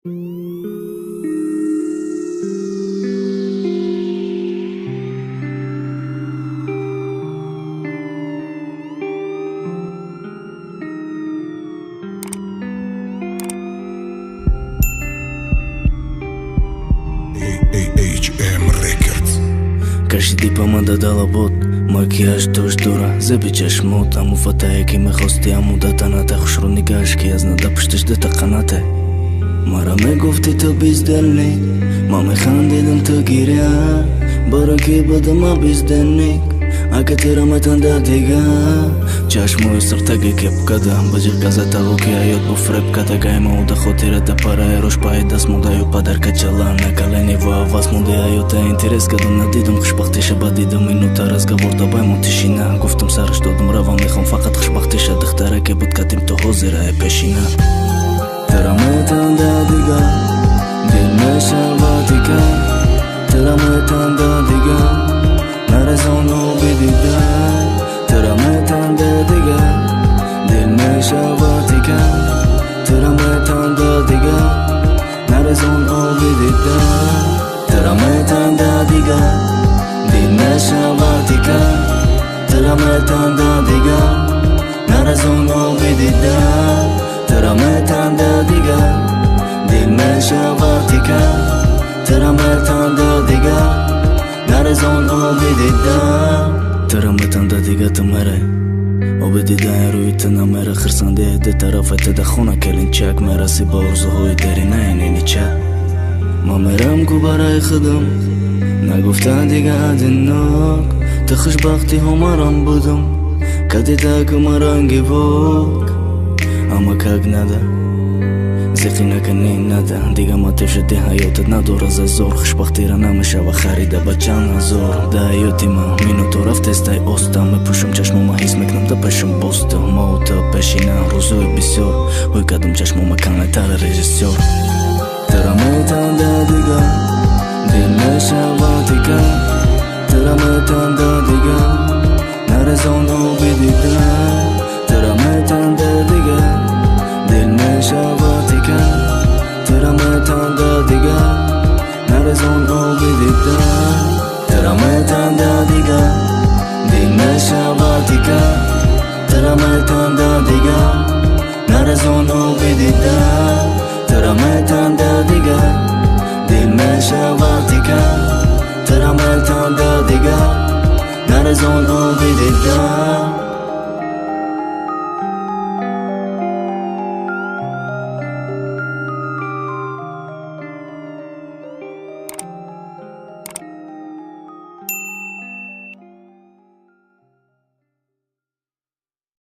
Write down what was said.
HM Records. Каждый помада дала бот, макияж тоже дура, забичаш мод, аму фатая ки мехости, аму датаната хушру нигаш ки аз надапшташ дата канате. Мара мегуфти ту бездельник, ма механдидам ту гиря, бара ки бадама бездельник, ака тера метанда дига. Чашму сртаги кепкада, баджир газета луки айот бу фрепкада, гайма уда хотирата пара ерош пайдас мудаю падарка чала на колени во вас муде айота интерес када надидам хушбахтиша бадида минута разговор дабайму тишина гуфтам сараш додам рава мехом фақат хушбахтиша дихтара ки буд катим то ҳозира е пешина тера метанда дига дил мешаватика тера метанда дига нарезону бидида тера метанда дига дил мешаватика тера метанда дига нарезону бидида тера метанда дига дил мешаватика тера метанда дига нарезону бидида тера метанда дига дил мешаватика тера метанда дига нарезону бидида тера метанда дига тумере обидида руита намера хирсанде де тарафете да хона келинчак мераси ба орзуҳои дерина ничак ма мерам ку барои худам нагуфта дига одинок ту хушбахтиҳо марам будам кадида ку маранги вок ама как нада зиқи накани нада дига мотив шуди ҳаётат надора зазор хушбахтира намешава харида ба чанд ҳазор да ҳаёти ман минуто рафтестай оста мепӯшам чашмома ҳис мекунам да пешам боста моута пешина рӯзои бисёр ҳой кадом чашмома канатара режиссёр тера метанда дига дил мешаватика тера метанда дига нарезону бидида тера метанда дига дил мешаватика тера метанда дига нарезону бидида тера метанда дига дил мешаватика тера метанда дига нарезону бидида тера метанда дига дил мешаватика тера метанда дига нарезону бидида